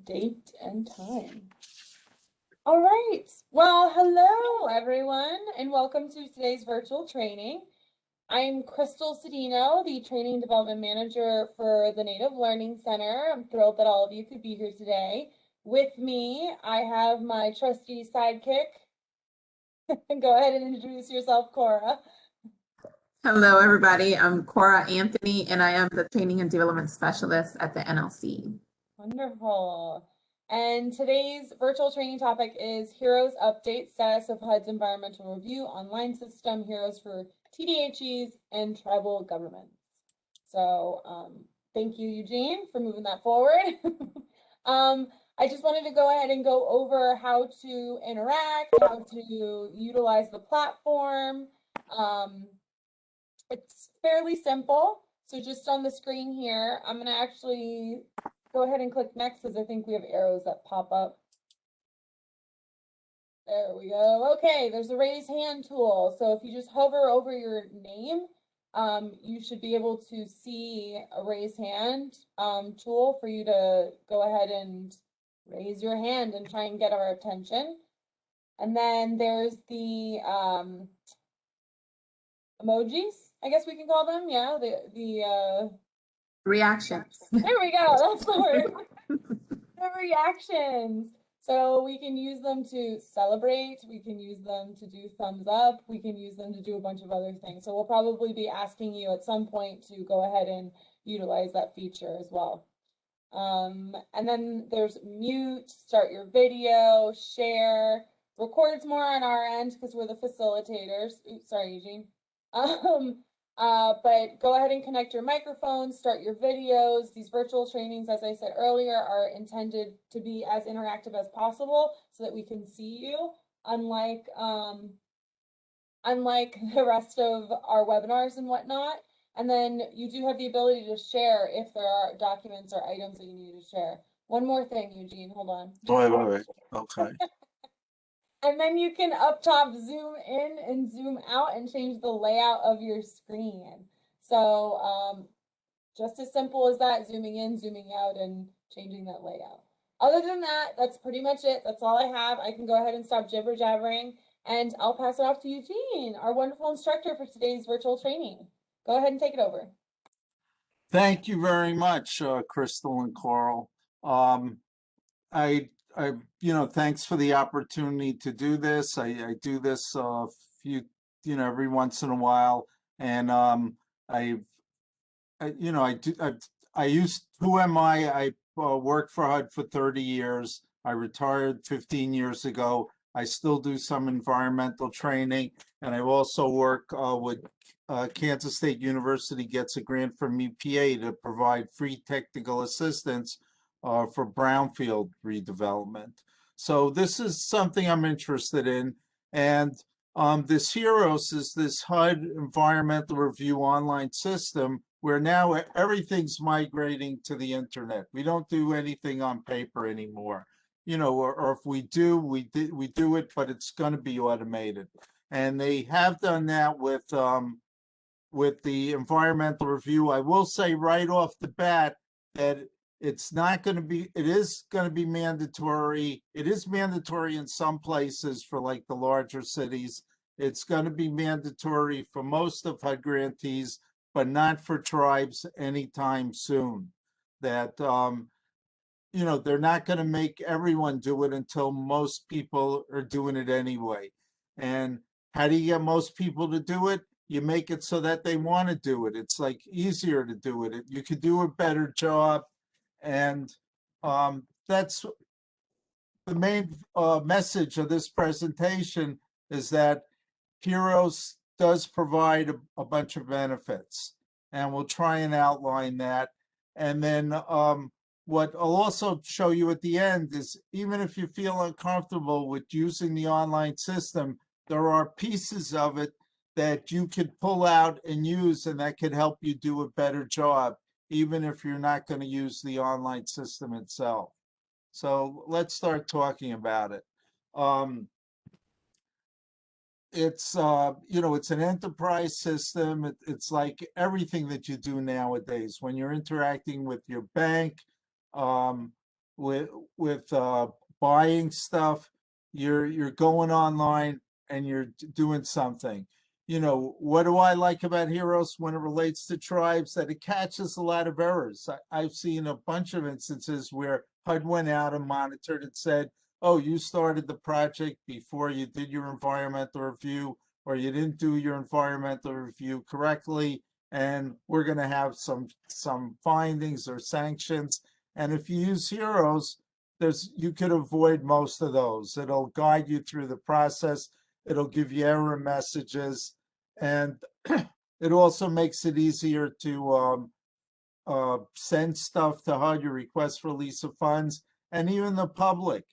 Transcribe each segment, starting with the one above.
Date and time. All right. Well, hello everyone, and welcome to today's virtual training. I'm Crystal Cedino, the Training Development Manager for the Native Learning Center. I'm thrilled that all of you could be here today. With me, I have my trusty sidekick. Go ahead and introduce yourself, Cora. Hello, everybody. I'm Cora Anthony, and I am the Training and Development Specialist at the NLC. Wonderful. And today's virtual training topic is HEROES Update Status of HUD's Environmental Review Online System, HEROES for TDHEs and Tribal Governments. So thank you, Eugene, for moving that forward. I just wanted to go ahead and go over how to interact, how to utilize the platform. It's fairly simple. So just on the screen here, I'm going to actually go ahead and click next because I think we have arrows that pop up. There we go. Okay, there's a raise hand tool. So if you just hover over your name, you should be able to see a raise hand tool for you to go ahead and raise your hand and try and get our attention. And then there's the emojis, I guess we can call them. Yeah, the Reactions. there we go. That's the word. The reactions. So we can use them to celebrate. We can use them to do thumbs up. We can use them to do a bunch of other things. So we'll probably be asking you at some point to go ahead and utilize that feature as well. And then there's mute, start your video, share. Record's more on our end because we're the facilitators. Oops, sorry, Eugene. But go ahead and connect your microphone, start your videos. These virtual trainings, as I said earlier, are intended to be as interactive as possible so that we can see you, unlike the rest of our webinars and whatnot. And then you do have the ability to share if there are documents or items that you need to share. One more thing, Eugene, hold on. Wait. Okay. And then you can up top zoom in and zoom out and change the layout of your screen. So just as simple as that, zooming in, zooming out, and changing that layout. Other than that, that's pretty much it. That's all I have. I can go ahead and stop jibber jabbering, and I'll pass it off to Eugene, our wonderful instructor for today's virtual training. Go ahead and take it over. Thank you very much, Crystal and Coral. Thanks for the opportunity to do this. I do this every once in a while, and who am I? I worked for HUD for 30 years. I retired 15 years ago. I still do some environmental training, and I also work with Kansas State University gets a grant from EPA to provide free technical assistance for brownfield redevelopment. So this is something I'm interested in. And this HEROES is this HUD environmental review online system where now everything's migrating to the internet. We don't do anything on paper anymore. Or if we do, we do it, but it's going to be automated. And they have done that with the environmental review. I will say right off the bat that it is going to be mandatory. It is mandatory in some places for like the larger cities. It's going to be mandatory for most of HUD grantees, but not for tribes anytime soon. That they're not going to make everyone do it until most people are doing it anyway. And how do you get most people to do it? You make it so that they want to do it. It's like easier to do it. You could do a better job. And that's the main message of this presentation, is that HEROES does provide a bunch of benefits. And we'll try and outline that. And then what I'll also show you at the end is, even if you feel uncomfortable with using the online system, there are pieces of it that you could pull out and use, and that could help you do a better job, even if you're not going to use the online system itself. So let's start talking about it. It's an enterprise system. It's like everything that you do nowadays when you're interacting with your bank, with with buying stuff, you're going online and you're doing something. You know, what do I like about Heroes when it relates to tribes? That it catches a lot of errors. I've seen a bunch of instances where HUD went out and monitored and said, oh, you started the project before you did your environmental review, or you didn't do your environmental review correctly, and we're going to have some findings or sanctions. And if you use Heroes, you could avoid most of those. It'll guide you through the process. It'll give you error messages, and it also makes it easier to send stuff to HUD, your request for release of funds, and even the public.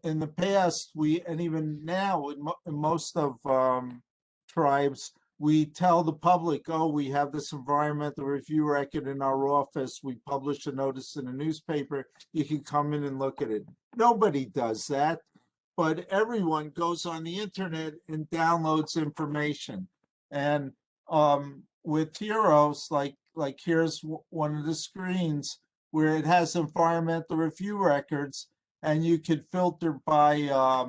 In the past, and even now in most of tribes, we tell the public, oh, we have this environmental review record in our office. We publish a notice in a newspaper. You can come in and look at it. Nobody does that, but everyone goes on the internet and downloads information. And with Heroes, like here's one of the screens where it has environmental review records, and you could filter by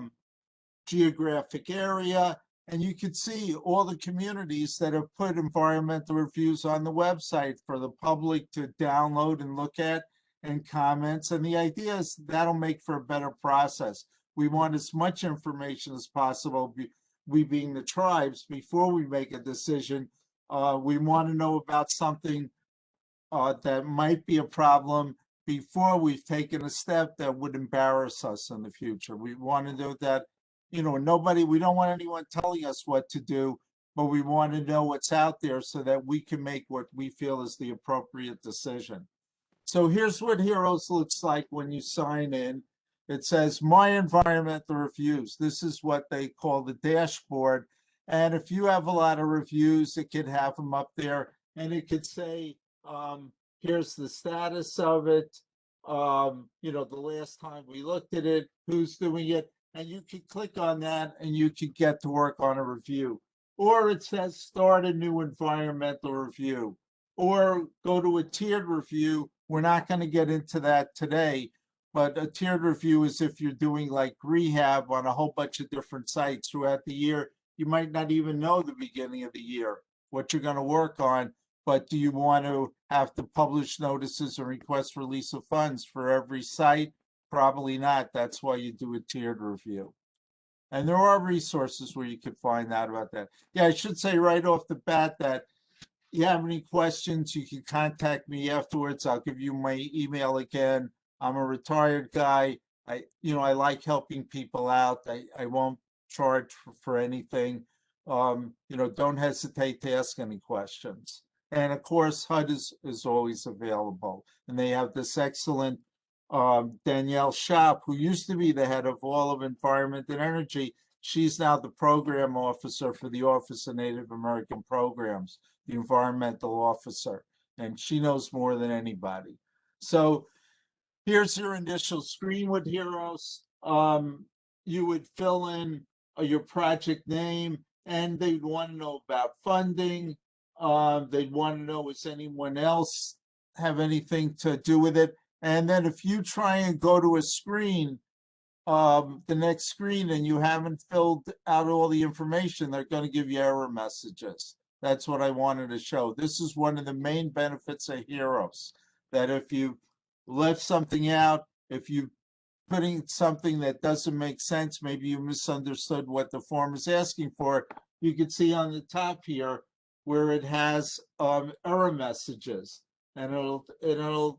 geographic area, and you could see all the communities that have put environmental reviews on the website for the public to download and look at and comments. And the idea is that'll make for a better process. We want as much information as possible, we being the tribes, before we make a decision. We want to know about something that might be a problem before we've taken a step that would embarrass us in the future. We want to know that, you know, we don't want anyone telling us what to do, but we want to know what's out there so that we can make what we feel is the appropriate decision. So here's what Heroes looks like when you sign in. It says My Environmental Reviews. This is what they call the dashboard. And if you have a lot of reviews, it could have them up there, and it could say, here's the status of it, you know, the last time we looked at it, who's doing it, and you could click on that and you could get to work on a review. Or it says start a new environmental review, or go to a tiered review. We're not going to get into that today, but a tiered review is if you're doing like rehab on a whole bunch of different sites throughout the year. You might not even know the beginning of the year what you're going to work on, but do you want to have to publish notices or request release of funds for every site? Probably not. That's why you do a tiered review. And there are resources where you can find out about that. Yeah, I should say right off the bat that you have any questions, you can contact me afterwards. I'll give you my email again. I'm a retired guy. I like helping people out. I won't charge for anything. Don't hesitate to ask any questions. And of course, HUD is always available. And they have this excellent Danielle Shop, who used to be the head of all of Environment and Energy. She's now the program officer for the Office of Native American Programs, the environmental officer, and she knows more than anybody. So here's your initial screen with Heroes. You would fill in your project name, and they'd want to know about funding. They'd want to know, does anyone else have anything to do with it? And then if you try and go to a screen, the next screen, and you haven't filled out all the information, they're going to give you error messages. That's what I wanted to show. This is one of the main benefits of Heroes, that if you left something out, if you putting something that doesn't make sense, maybe you misunderstood what the form is asking for, you can see on the top here where it has error messages, and it'll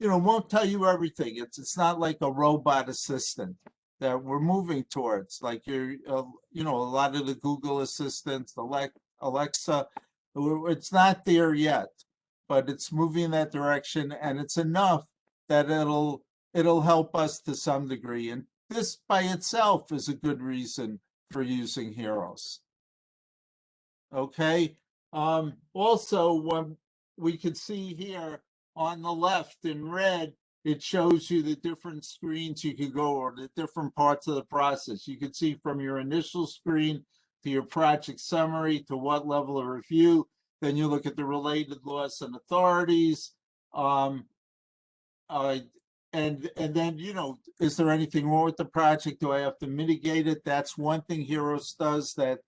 won't tell you everything. It's not like a robot assistant that we're moving towards, like a lot of the Google assistants, Alexa. It's not there yet, but it's moving in that direction, and it's enough that it'll help us to some degree. And this by itself is a good reason for using Heroes. Okay. Also, when we can see here on the left in red, it shows you the different screens you could go, or the different parts of the process. You can see from your initial screen to your project summary to what level of review. Then you look at the related laws and authorities. and then, you know, is there anything wrong with the project? Do I have to mitigate it? That's one thing HEROES does that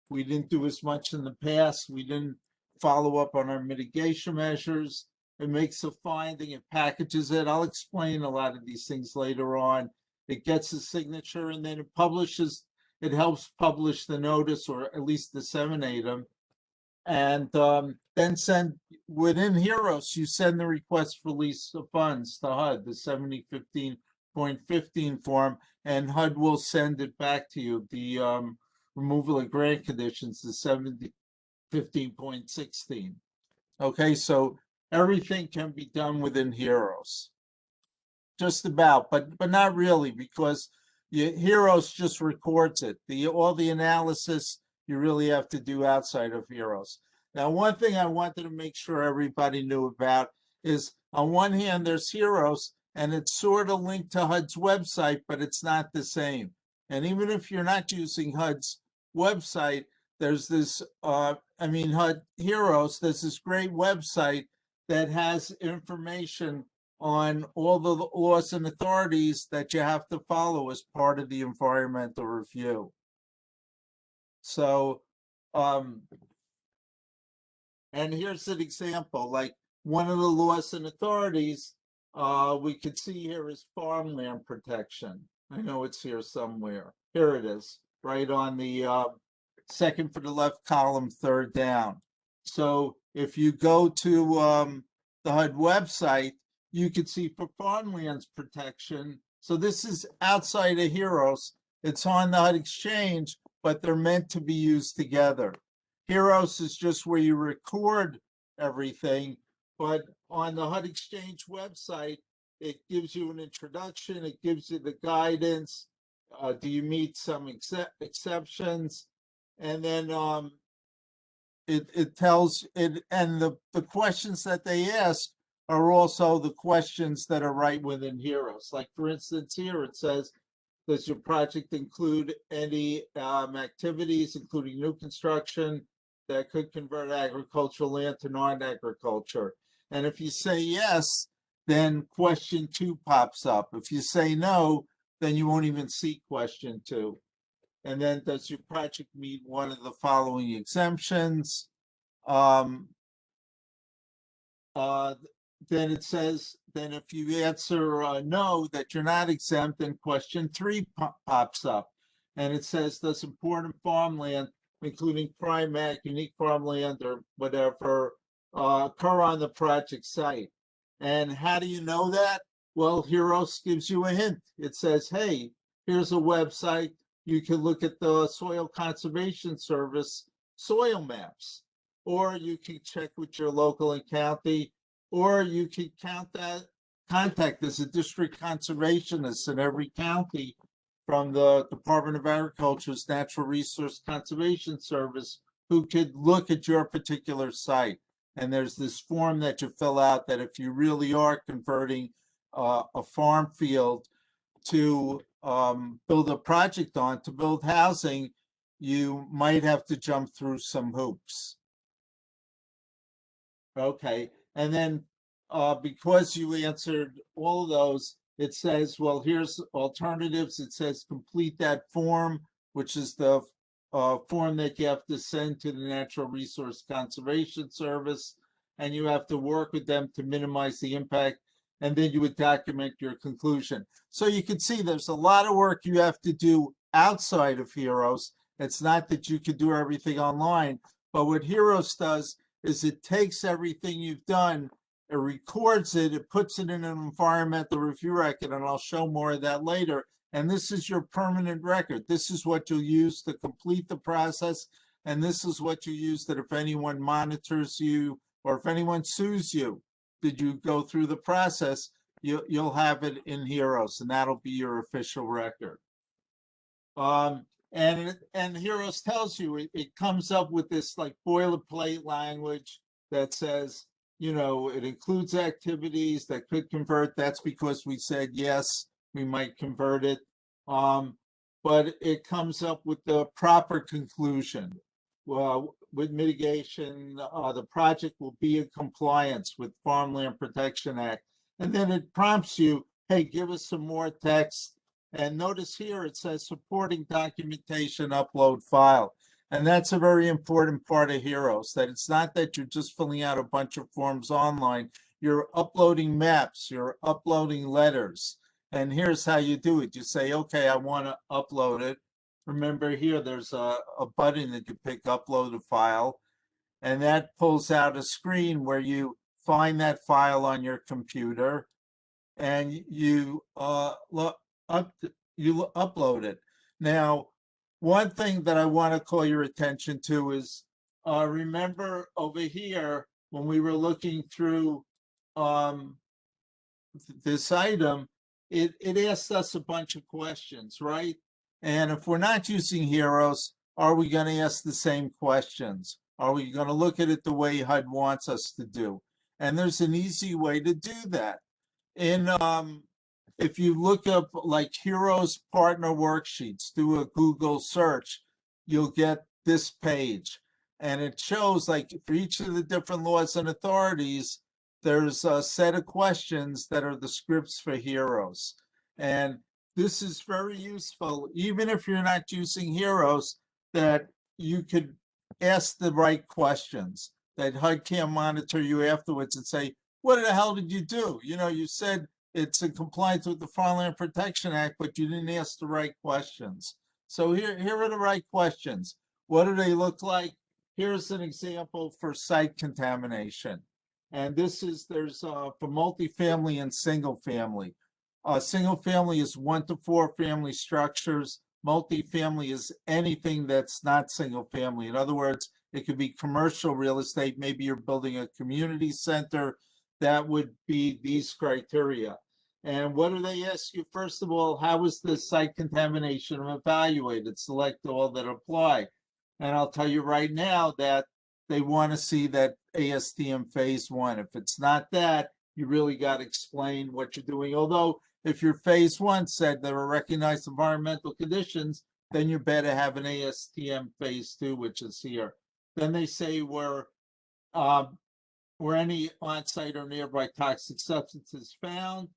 we didn't do as much in the past. We didn't follow up on our mitigation measures. It makes a finding, it packages it. I'll explain a lot of these things later on. It gets a signature and then it publishes, it helps publish the notice or at least disseminate them. And then send, within HEROES, you send the request for release of funds to HUD, the 7015.15 form, and HUD will send it back to you. The removal of grant conditions, the 7015.16. Okay, so everything can be done within HEROES. Just about, but not really, because HEROES just records it. All the analysis you really have to do outside of HEROES. Now, one thing I wanted to make sure everybody knew about is, on one hand, there's HEROES, and it's sort of linked to HUD's website, but it's not the same. And even if you're not using HUD's website, there's this, HUD HEROES, there's this great website that has information on all the laws and authorities that you have to follow as part of the environmental review. So, and here's an example, like one of the laws and authorities we could see here is farmland protection. I know it's here somewhere. Here it is, right on the second from the left column, third down. So if you go to the HUD website, you could see for farmlands protection. So this is outside of HEROES. It's on the HUD Exchange, but they're meant to be used together. HEROES is just where you record everything, but on the HUD Exchange website, it gives you an introduction, it gives you the guidance. Do you meet some exceptions? And then it tells it, and the questions that they ask are also the questions that are right within HEROES. Like, for instance, here it says, does your project include any activities, including new construction, that could convert agricultural land to non-agriculture? And if you say yes, then question 2 pops up. If you say no, then you won't even see question 2. And then, does your project meet one of the following exemptions? Then it says, then if you answer no, that you're not exempt, then question 3 pops up. And it says, does important farmland, including prime ag, unique farmland, or whatever, occur on the project site? And how do you know that? Well, HEROES gives you a hint. It says, hey, here's a website. You can look at the Soil Conservation Service soil maps, or you can check with your local and county, or you can contact as a district conservationist in every county from the Department of Agriculture's Natural Resource Conservation Service, who could look at your particular site. And there's this form that you fill out that if you really are converting a farm field to build a project on, to build housing, you might have to jump through some hoops. Okay, and then because you answered all of those, it says, well, here's alternatives. It says complete that form, which is the form that you have to send to the Natural Resource Conservation Service, and you have to work with them to minimize the impact, and then you would document your conclusion. So you can see there's a lot of work you have to do outside of HEROES. It's not that you could do everything online, but what HEROES does is it takes everything you've done, it records it, it puts it in an environmental review record, and I'll show more of that later. And this is your permanent record. This is what you'll use to complete the process. And this is what you use that if anyone monitors you or if anyone sues you, did you go through the process, you'll have it in HEROES, and that'll be your official record. And HEROES tells you, it comes up with this like boilerplate language that says, you know, it includes activities that could convert. That's because we said, yes, we might convert it. But it comes up with the proper conclusion. Well, with mitigation, the project will be in compliance with Farmland Protection Act. And then it prompts you, hey, give us some more text. And notice here it says supporting documentation upload file. And that's a very important part of Heroes, that it's not that you're just filling out a bunch of forms online. You're uploading maps, you're uploading letters. And here's how you do it. You say, okay, I want to upload it. Remember here, there's a button that you pick upload a file. And that pulls out a screen where you find that file on your computer and you upload it. Now, one thing that I want to call your attention to is remember over here when we were looking through this item, it asked us a bunch of questions, right? And if we're not using Heroes, are we going to ask the same questions? Are we going to look at it the way HUD wants us to do? And there's an easy way to do that. In if you look up like Heroes Partner Worksheets, do a Google search, you'll get this page. And it shows like for each of the different laws and authorities, there's a set of questions that are the scripts for Heroes. And this is very useful, even if you're not using Heroes, that you could ask the right questions, that HUD can't monitor you afterwards and say, what the hell did you do? You know, you said it's in compliance with the Farmland Protection Act, but you didn't ask the right questions. So here are the right questions. What do they look like? Here's an example for site contamination. And this is, there's for multifamily and single family. Single family is 1 to 4 family structures. Multifamily is anything that's not single family. In other words, it could be commercial real estate. Maybe you're building a community center. That would be these criteria. And what do they ask you? First of all, how is the site contamination evaluated? Select all that apply. And I'll tell you right now that they want to see that ASTM phase 1. If it's not that, you really got to explain what you're doing. Although if your phase 1 said there are recognized environmental conditions, then you better have an ASTM phase 2, which is here. Then they say were any on-site or nearby toxic substances found.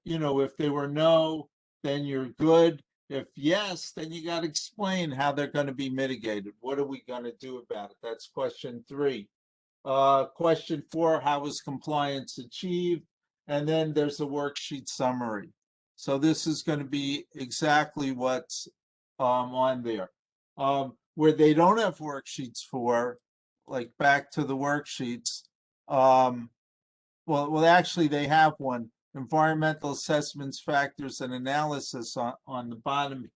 You know, if they were no, then you're good. If yes, then you got to explain how they're going to be mitigated. What are we going to do about it? That's question 3. Question 4, how is compliance achieved? And then there's a worksheet summary. So this is going to be exactly what's on there. Where they don't have worksheets for, like back to the worksheets, well, actually they have one, environmental assessments, factors, and analysis on the bottom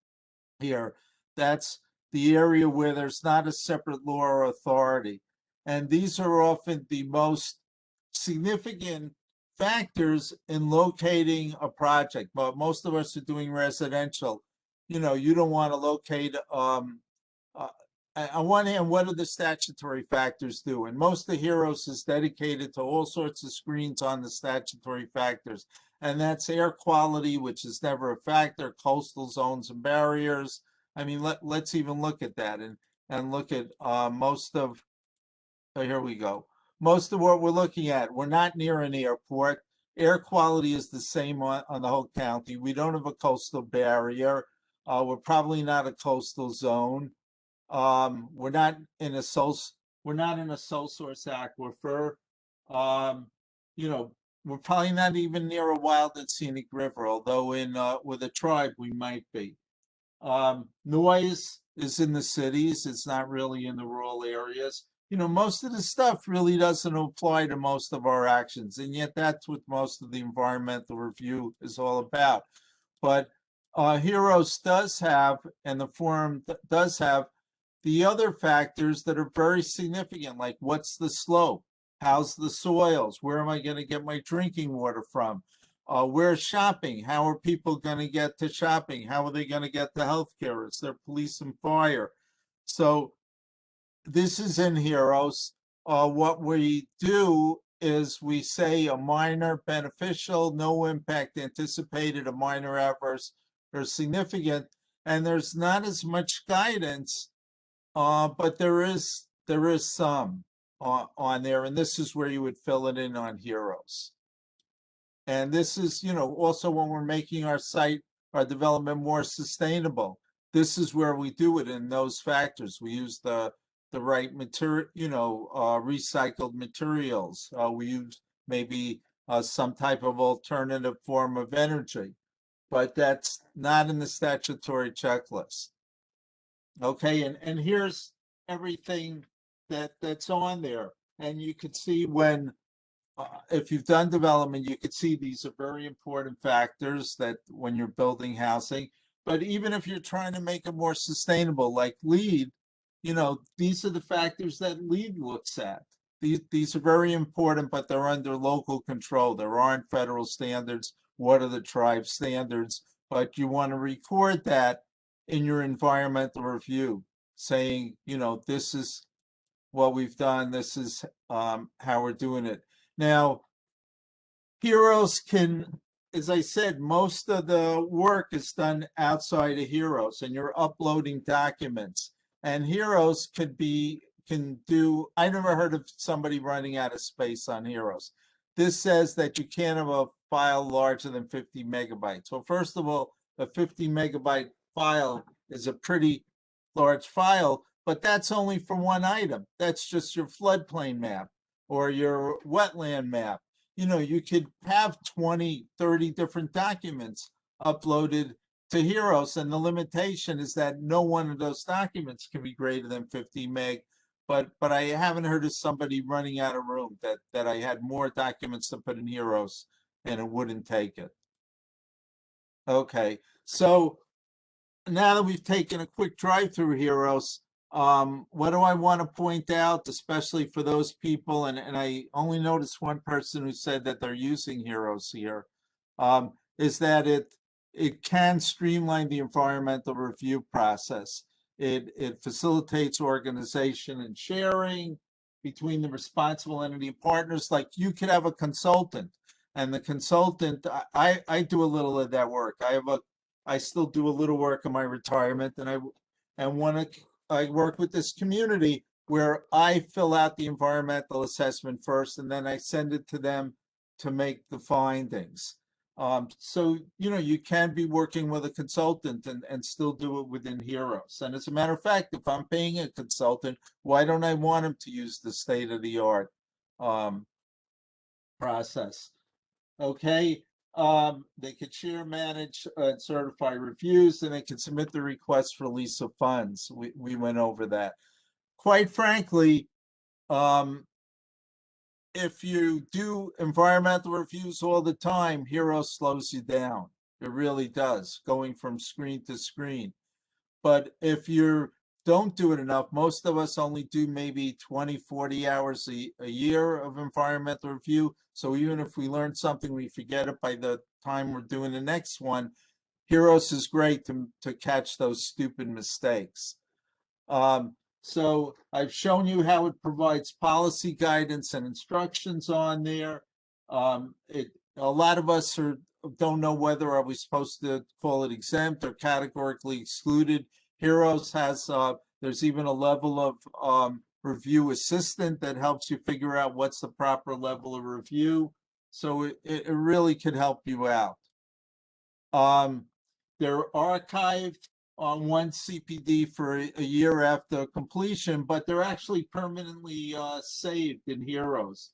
here. That's the area where there's not a separate law or authority. And these are often the most significant factors in locating a project. But most of us are doing residential. You know, you don't want to locate on one hand, what do the statutory factors do? And most of Heroes is dedicated to all sorts of screens on the statutory factors. And that's air quality, which is never a factor, coastal zones and barriers. I mean, let's even look at that and look at most of, oh, here we go. Most of what we're looking at, we're not near an airport. Air quality is the same on the whole county. We don't have a coastal barrier. We're probably not a coastal zone. We're not in a sole source aquifer. You know, we're probably not even near a wild and scenic river, although in with a tribe we might be. Noise is in the cities, it's not really in the rural areas. You know, most of the stuff really doesn't apply to most of our actions, and yet that's what most of the environmental review is all about. But Heroes does have, and the forum does have, the other factors that are very significant, like what's the slope? How's the soils? Where am I going to get my drinking water from? Where's shopping? How are people going to get to shopping? How are they going to get to healthcare? Is there police and fire? So this is in Heroes. What we do is we say a minor beneficial, no impact anticipated, a minor adverse or significant, and there's not as much guidance. But there is some on there, and this is where you would fill it in on Heroes. And this is, also when we're making our site, our development more sustainable. This is where we do it in those factors. We use the right material, recycled materials. We use maybe some type of alternative form of energy, but that's not in the statutory checklist. Okay, and here's everything that's on there. And you could see when, if you've done development, you could see these are very important factors that when you're building housing. But even if you're trying to make it more sustainable, like LEED, these are the factors that LEED looks at. These are very important, but they're under local control. There aren't federal standards. What are the tribe standards? But you want to record that in your environmental review, saying, this is what we've done. This is how we're doing it. Now, Heroes can, as I said, most of the work is done outside of Heroes, and you're uploading documents. And Heroes can do, I never heard of somebody running out of space on Heroes. This says that you can't have a file larger than 50 megabytes. Well, first of all, a 50 megabyte file is a pretty large file, but that's only for one item. That's just your floodplain map or your wetland map. You could have 20, 30 different documents uploaded to Heroes, and the limitation is that no one of those documents can be greater than 50 meg. But I haven't heard of somebody running out of room that I had more documents to put in Heroes and it wouldn't take it. Okay, so now that we've taken a quick drive through Heroes, what do I want to point out, especially for those people, and I only noticed one person who said that they're using Heroes here, is that it can streamline the environmental review process. It facilitates organization and sharing between the responsible entity and partners. Like you could have a consultant, and the consultant, I do a little of that work. I still do a little work in my retirement, and I work with this community where I fill out the environmental assessment first, and then I send it to them to make the findings. So, you can be working with a consultant and still do it within Heroes. And as a matter of fact, if I'm paying a consultant, why don't I want him to use the state-of-the-art process? Okay. They could share, manage, and certify reviews, and they can submit the request for release of funds. We went over that. Quite frankly, if you do environmental reviews all the time, Heroes slows you down. It really does, going from screen to screen. But if you don't do it enough, most of us only do maybe 20, 40 hours a year of environmental review. So even if we learn something, we forget it by the time we're doing the next one. Heroes is great to catch those stupid mistakes. So I've shown you how it provides policy guidance and instructions on there. A lot of us don't know whether are we supposed to call it exempt or categorically excluded. Heroes has, there's even a level of review assistant that helps you figure out what's the proper level of review. So it really could help you out. They're archived on one CPD for a year after completion, but they're actually permanently saved in Heroes.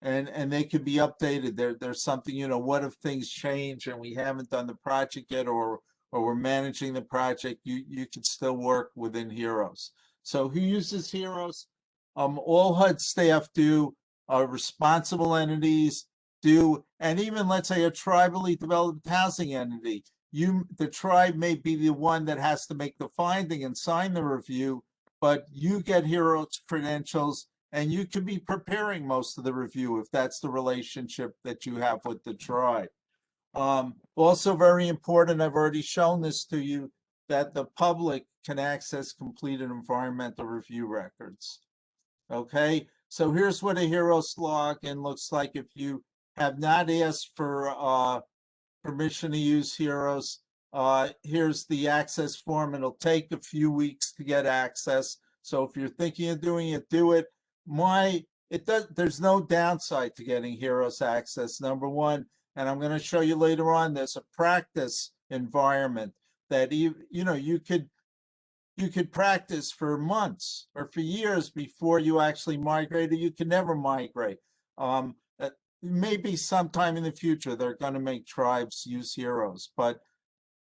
And they could be updated. There's something, what if things change and we haven't done the project yet, or we're managing the project, you could still work within Heroes. So who uses Heroes? All HUD staff do, responsible entities do, and even let's say a tribally developed housing entity. The tribe may be the one that has to make the finding and sign the review, but you get Heroes credentials and you can be preparing most of the review if that's the relationship that you have with the tribe. Also very important, I've already shown this to you, that the public can access completed environmental review records. Okay, so here's what a Heroes login looks like if you have not asked for permission to use Heroes. Here's the access form. It'll take a few weeks to get access. So if you're thinking of doing it, do it. There's no downside to getting Heroes access. Number one, and I'm going to show you later on, there's a practice environment that you could practice for months or for years before you actually migrate, or you can never migrate. Maybe sometime in the future they're going to make tribes use heroes, but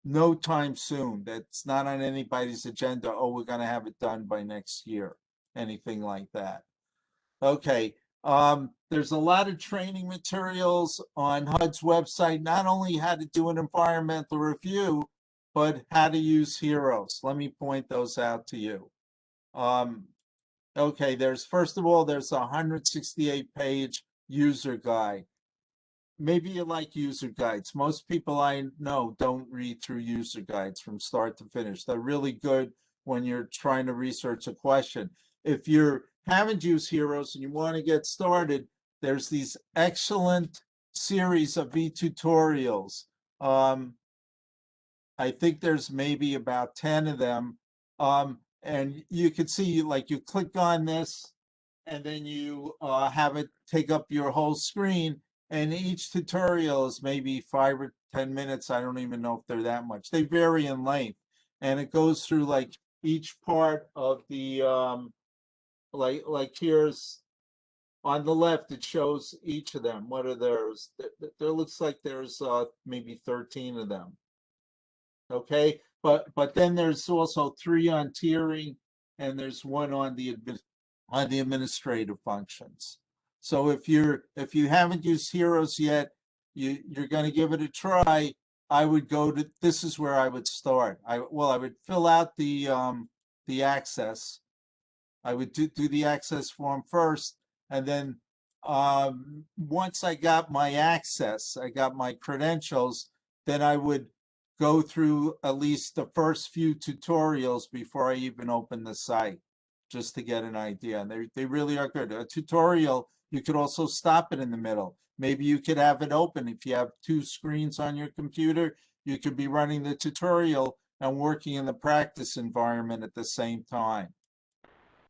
no time soon. That's not on anybody's agenda. Oh, we're going to have it done by next year, anything like that. Okay. There's a lot of training materials on HUD's website, not only how to do an environmental review, but how to use heroes. Let me point those out to you. Okay, first of all, there's a 168-page user guide. Maybe you like user guides. Most people I know don't read through user guides from start to finish. They're really good when you're trying to research a question. If you haven't used heroes and you want to get started, there's these excellent series of e-tutorials. I think there's maybe about 10 of them. And you can see, like, you click on this and then you have it take up your whole screen. And each tutorial is maybe 5 or 10 minutes. I don't even know if they're that much. They vary in length. And it goes through like each part of the, like here's on the left, it shows each of them. What are theirs? There looks like there's maybe 13 of them. Okay, but then there's also 3 on tiering, and there's 1 on the administrative functions. So if you haven't used heroes yet, you're going to give it a try. I would go to, this is where I would start. I would fill out the access. I would do the access form first, and then once I got my access, I got my credentials, then I would go through at least the first few tutorials before I even open the site, just to get an idea. And they really are good. A tutorial, you could also stop it in the middle. Maybe you could have it open. If you have 2 screens on your computer, you could be running the tutorial and working in the practice environment at the same time.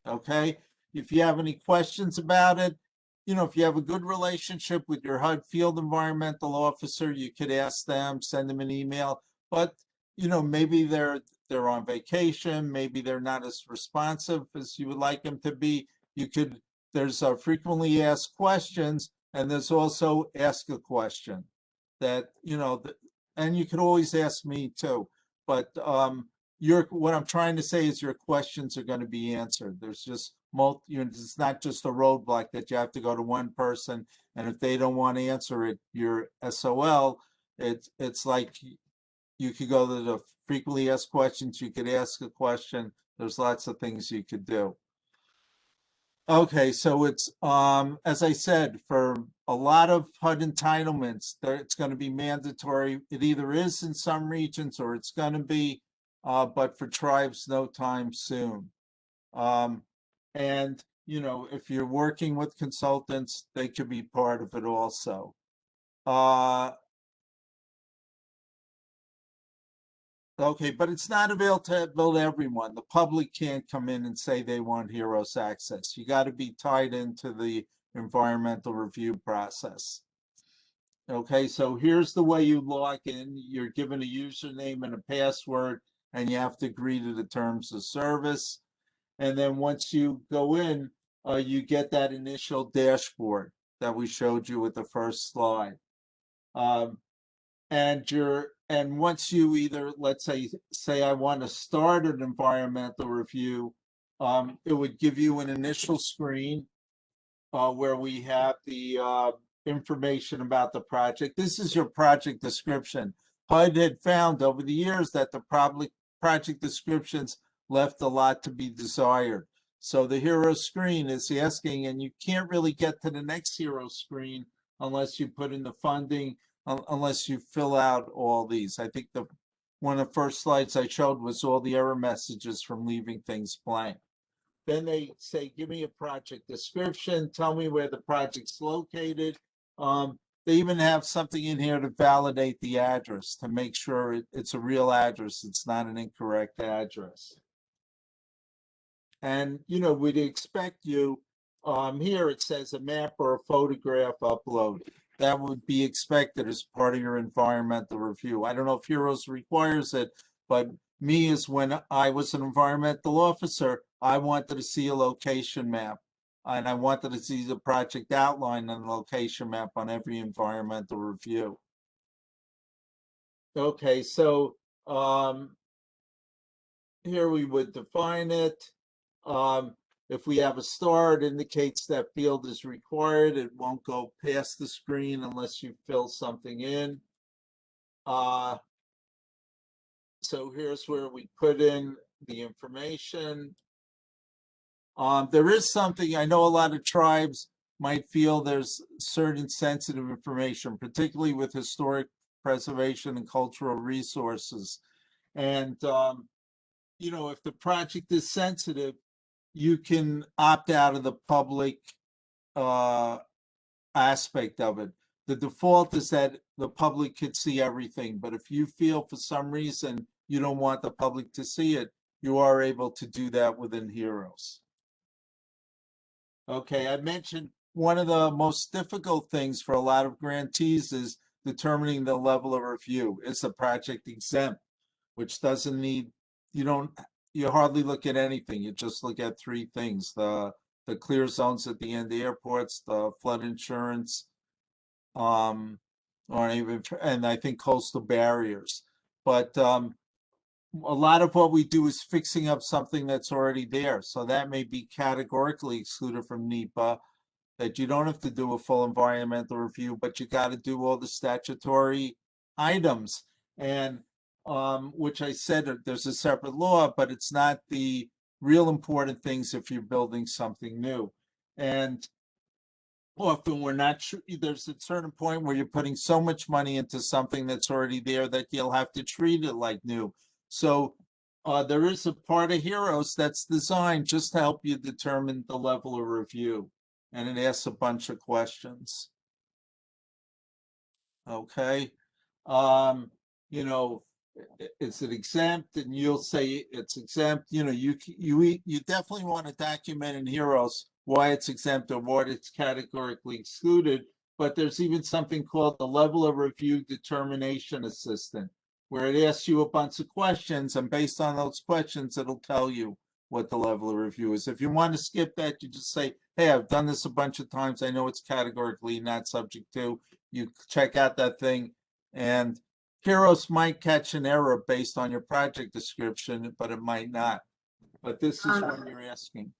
Okay, if you have any questions about it, if you have a good relationship with your HUD field environmental officer, you could ask them, send them an email. But maybe they're on vacation, maybe they're not as responsive as you would like them to be. There's frequently asked questions, and there's also ask a question that and you could always ask me too. But what I'm trying to say is your questions are going to be answered. There's just it's not just a roadblock that you have to go to one person, and if they don't want to answer it, you're SOL. It's like you could go to the frequently asked questions, you could ask a question. There's lots of things you could do. Okay, so it's as I said, for a lot of HUD entitlements, it's going to be mandatory. It either is in some regions or it's going to be, but for tribes, no time soon. And if you're working with consultants, they could be part of it also. Okay, but it's not available to everyone. The public can't come in and say they want heroes access. You got to be tied into the environmental review process. Okay, so here's the way you log in. You're given a username and a password, and you have to agree to the terms of service. And then once you go in, you get that initial dashboard that we showed you with the first slide. And once you either, let's say I want to start an environmental review, it would give you an initial screen where we have the information about the project. This is your project description. HUD had found over the years that the project descriptions left a lot to be desired. So the hero screen is asking, and you can't really get to the next hero screen unless you put in the funding, unless you fill out all these. I think one of the first slides I showed was all the error messages from leaving things blank. Then they say, give me a project description, tell me where the project's located. They even have something in here to validate the address, to make sure it's a real address, it's not an incorrect address. And we'd expect you, here it says a map or a photograph uploaded. that would be expected as part of your environmental review. I don't know if HEROES requires it, but me is when I was an environmental officer, I wanted to see a location map. And I wanted to see the project outline and location map on every environmental review. Okay, so here we would define it. If we have a star, it indicates that field is required. It won't go past the screen unless you fill something in. So here's where we put in the information. There is something, I know a lot of tribes might feel there's certain sensitive information, particularly with historic preservation and cultural resources. And, you know, if the project is sensitive, you can opt out of the public aspect of it. The default is that the public could see everything, but if you feel for some reason you don't want the public to see it, you are able to do that within HEROES. Okay, I mentioned one of the most difficult things for a lot of grantees is determining the level of review. Is the project exempt, which doesn't need, you hardly look at anything. You just look at three things: the clear zones at the end of the airports, the flood insurance, or even, and I think coastal barriers. But a lot of what we do is fixing up something that's already there. So that may be categorically excluded from NEPA, that you don't have to do a full environmental review, but you got to do all the statutory items. And which I said there's a separate law, but it's not the real important things if you're building something new. And often we're not sure, there's a certain point where you're putting so much money into something that's already there that you'll have to treat it like new. So there is a part of HEROES that's designed just to help you determine the level of review. And it asks a bunch of questions. Okay. You know, is it exempt? And you'll say it's exempt. You know, you definitely want to document in HEROES why it's exempt or what it's categorically excluded. But there's even something called the level of review determination assistant, where it asks you a bunch of questions, and based on those questions, it'll tell you what the level of review is. If you want to skip that, you just say, hey, I've done this a bunch of times. I know it's categorically not subject to. You check out that thing, and HEROES might catch an error based on your project description, but it might not. But this is what you're asking.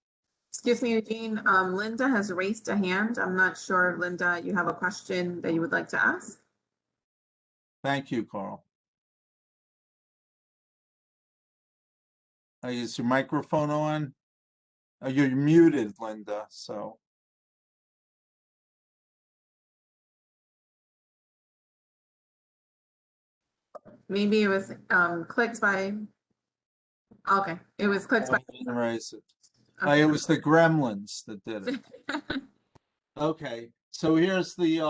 Excuse me, Eugene. Linda has raised a hand. I'm not sure, Linda, you have a question that you would like to ask? Thank you, Carl. Is your microphone on? You're muted, Linda, so. Maybe it was clicked by, okay, it was clicked by. I didn't raise it. It was the gremlins that did it. Okay, so here's the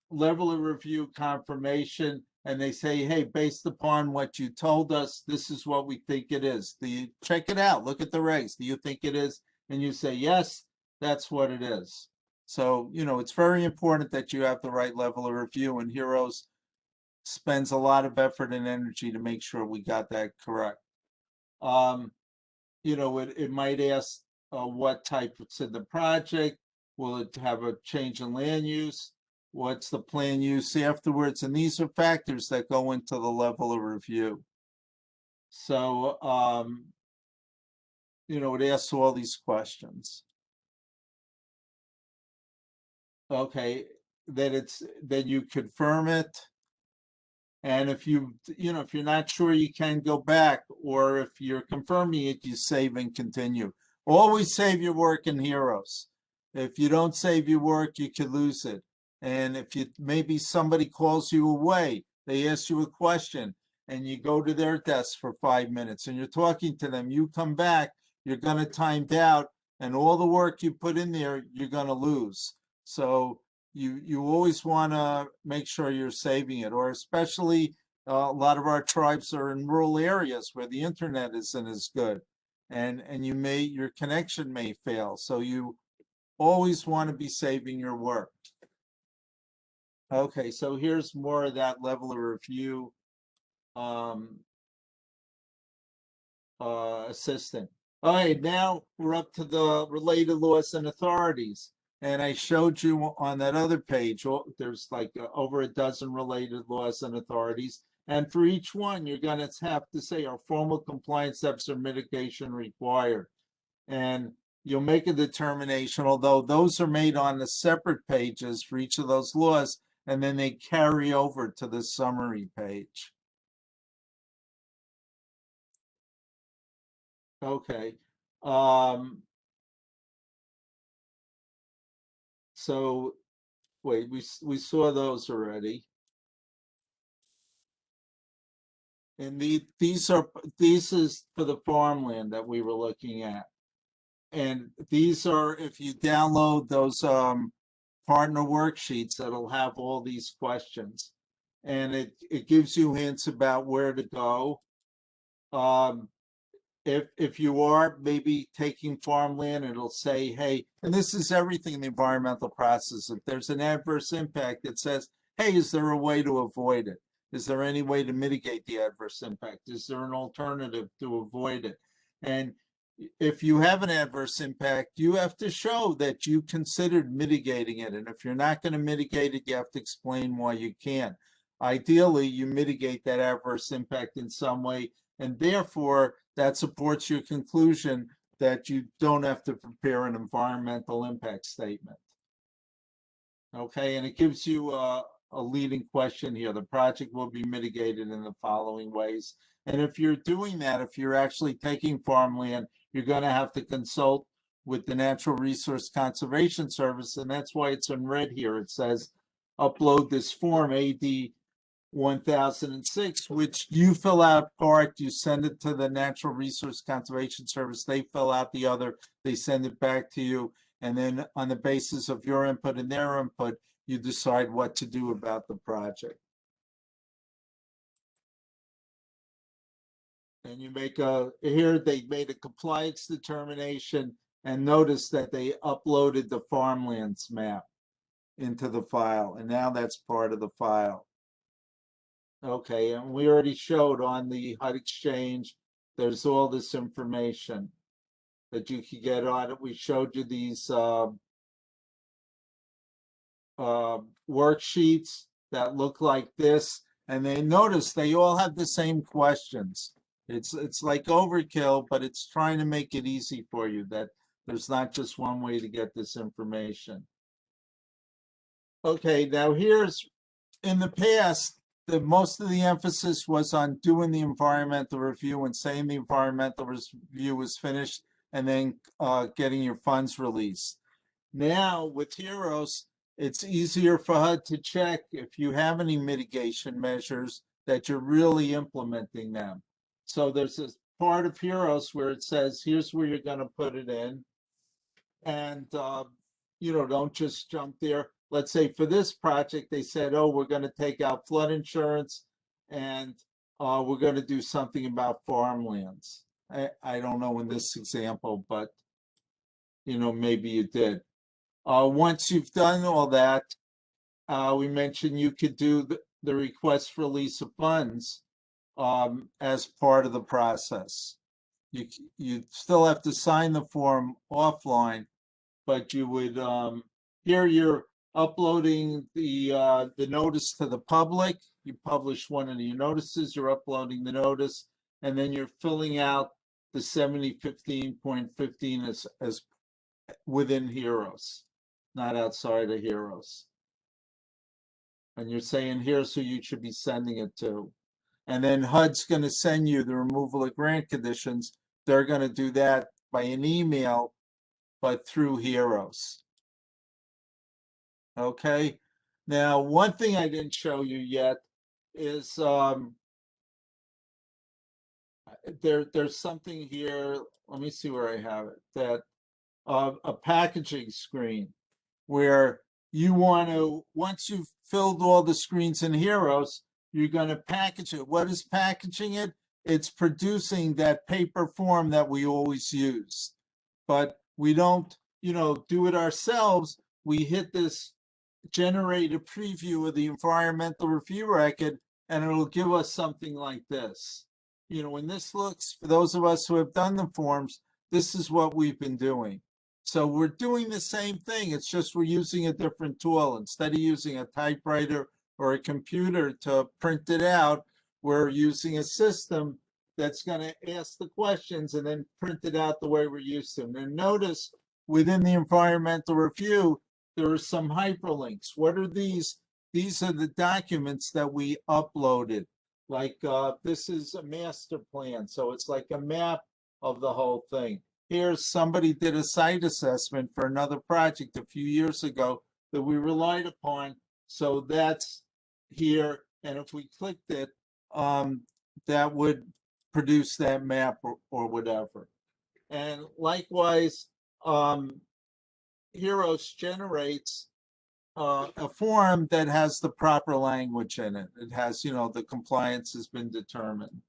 level of review confirmation, and they say, hey, based upon what you told us, this is what we think it is. Do you check it out? Look at the regs. Do you think it is? And you say, yes, that's what it is. So, you know, it's very important that you have the right level of review, and HEROES spends a lot of effort and energy to make sure we got that correct. You know, it might ask what type it's in the project. Will it have a change in land use? What's the plan use afterwards? And these are factors that go into the level of review. So, you know, it asks all these questions. Okay, that you confirm it. And if you know, if you're not sure, you can go back, or if you're confirming it, you save and continue. Always save your work in HEROES. If you don't save your work, you could lose it. And if you, maybe somebody calls you away, they ask you a question, and you go to their desk for 5 minutes, and you're talking to them, you come back, you're gonna timed out, and all the work you put in there, you're gonna lose. So you always want to make sure you're saving it, or especially a lot of our tribes are in rural areas where the internet isn't as good, and your connection may fail. So you always want to be saving your work. Okay, so here's more of that level of review. Assistant. All right, now we're up to the related laws and authorities. And I showed you on that other page, there's like over a dozen related laws and authorities. And for each one, you're going to have to say, are formal compliance steps or mitigation required? And you'll make a determination, although those are made on the separate pages for each of those laws, and then they carry over to the summary page. Okay. So wait, we saw those already. And these is for the farmland that we were looking at. And these are, if you download those partner worksheets, that'll have all these questions. And it gives you hints about where to go. If you are maybe taking farmland, it'll say, hey, and this is everything in the environmental process. If there's an adverse impact, it says, hey, is there a way to avoid it? Is there any way to mitigate the adverse impact? Is there an alternative to avoid it? And if you have an adverse impact, you have to show that you considered mitigating it. And if you're not going to mitigate it, you have to explain why you can't. Ideally, you mitigate that adverse impact in some way, and therefore that supports your conclusion that you don't have to prepare an environmental impact statement. Okay, and it gives you a leading question here. The project will be mitigated in the following ways. And if you're doing that, if you're actually taking farmland, you're going to have to consult with the Natural Resource Conservation Service, and that's why it's in red here. It says, upload this form, AD 1006, which you fill out part, you send it to the Natural Resource Conservation Service, they fill out the other, they send it back to you, and then on the basis of your input and their input, you decide what to do about the project. And you make here they made a compliance determination, and notice that they uploaded the farmlands map into the file, and now that's part of the file. Okay, and we already showed on the HUD Exchange, there's all this information that you could get on it. We showed you these worksheets that look like this, and they notice they all have the same questions. It's like overkill, but it's trying to make it easy for you, that there's not just one way to get this information. Okay, now here's, in the past, most of the emphasis was on doing the environmental review and saying the environmental review was finished, and then getting your funds released. Now with HEROES, it's easier for HUD to check if you have any mitigation measures, that you're really implementing them. So there's this part of HEROES where it says, here's where you're going to put it in. And, don't just jump there. Let's say for this project, they said, oh, we're going to take out flood insurance, and we're going to do something about farmlands. I don't know in this example, but, maybe you did. Once you've done all that, we mentioned you could do the request for release of funds as part of the process. You still have to sign the form offline, but you would here you're uploading the notice to the public. You publish one of your notices, you're uploading the notice, and then you're filling out the 7015.15 as within HEROES, not outside of HEROES. And you're saying here's who you should be sending it to. And then HUD's going to send you the removal of grant conditions. They're going to do that by an email, but through HEROES. Okay. Now, one thing I didn't show you yet is there's something here. Let me see where I have it. That a packaging screen where you want to, once you've filled all the screens in HEROES, you're going to package it. What is packaging it? It's producing that paper form that we always use, but we don't, do it ourselves. We hit this generate a preview of the environmental review record, and it'll give us something like this. You know, when this looks, for those of us who have done the forms, this is what we've been doing. So we're doing the same thing. It's just we're using a different tool. Instead of using a typewriter or a computer to print it out, we're using a system that's going to ask the questions and then print it out the way we're used to. And notice within the environmental review, there are some hyperlinks. What are these? These are the documents that we uploaded. Like this is a master plan. So it's like a map of the whole thing. Here, somebody did a site assessment for another project a few years ago that we relied upon. So that's here. And if we clicked it, that would produce that map or whatever. And likewise, Heroes generates a form that has the proper language in it. It has, you know, the compliance has been determined.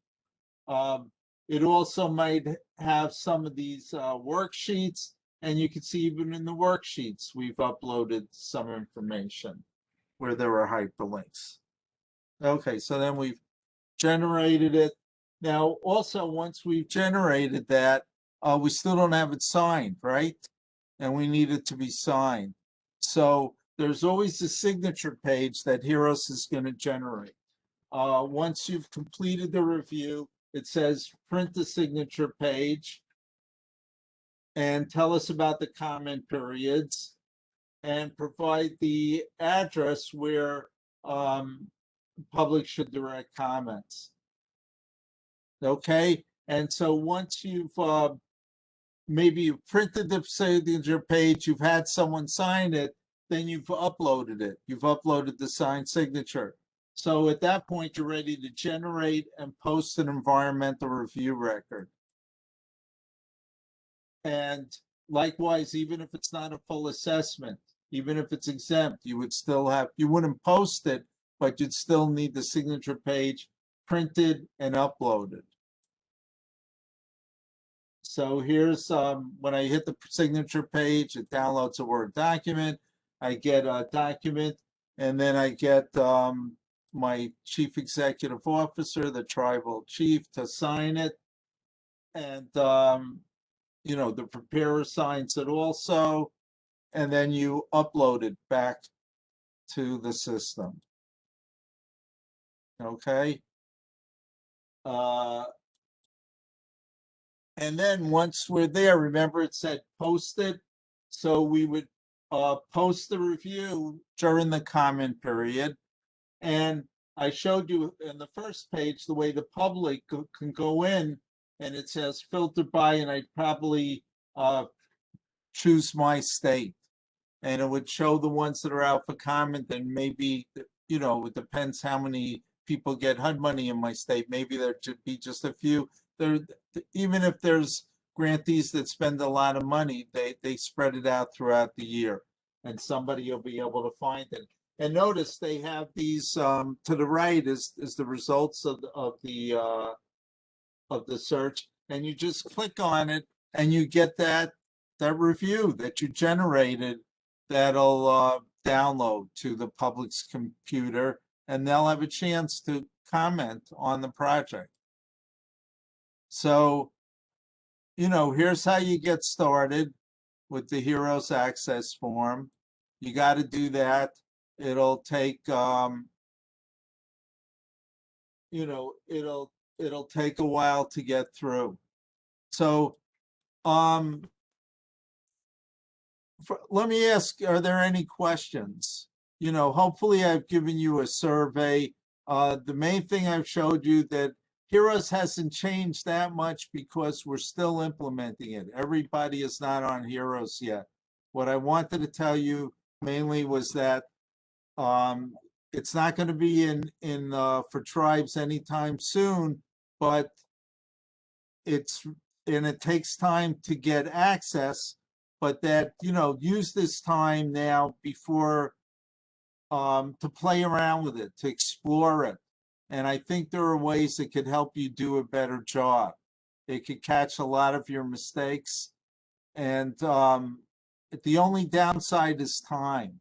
It also might have some of these worksheets, and you can see even in the worksheets, we've uploaded some information where there are hyperlinks. Okay, so then we've generated it. Now, also, once we've generated that, we still don't have it signed, right? And we need it to be signed. So there's always a signature page that Heroes is going to generate. Once you've completed the review, it says print the signature page and tell us about the comment periods and provide the address where public should direct comments. Okay, and so once you've maybe you've printed the signature page, you've had someone sign it, then you've uploaded it. You've uploaded the signed signature. So at that point, you're ready to generate and post an environmental review record. And likewise, even if it's not a full assessment, even if it's exempt, you would still have, you wouldn't post it, but you'd still need the signature page printed and uploaded. So here's when I hit the signature page, it downloads a Word document. I get a document, and then I get my chief executive officer, the tribal chief, to sign it. And, you know, the preparer signs it also. And then you upload it back to the system. Okay. And then once we're there, remember it said post it. So we would post the review during the comment period. And I showed you in the first page the way the public can go in, and it says filter by, and I'd probably choose my state. And it would show the ones that are out for comment, and maybe, you know, it depends how many people get HUD money in my state. Maybe there should be just a few. There, even if there's grantees that spend a lot of money, they spread it out throughout the year, and somebody will be able to find it. And notice they have these to the right is the results of the search, and you just click on it, and you get that review that you generated. That'll download to the public's computer, and they'll have a chance to comment on the project. So, you know, here's how you get started with the Heroes Access form. You got to do that. It'll take, you know, it'll take a while to get through. So, let me ask, are there any questions? You know, hopefully I've given you a survey. The main thing I've showed you that Heroes hasn't changed that much because we're still implementing it. Everybody is not on Heroes yet. What I wanted to tell you mainly was that it's not going to be in for tribes anytime soon, but it takes time to get access. But that, you know, use this time now before to play around with it, to explore it. And I think there are ways that could help you do a better job. It could catch a lot of your mistakes. And the only downside is time.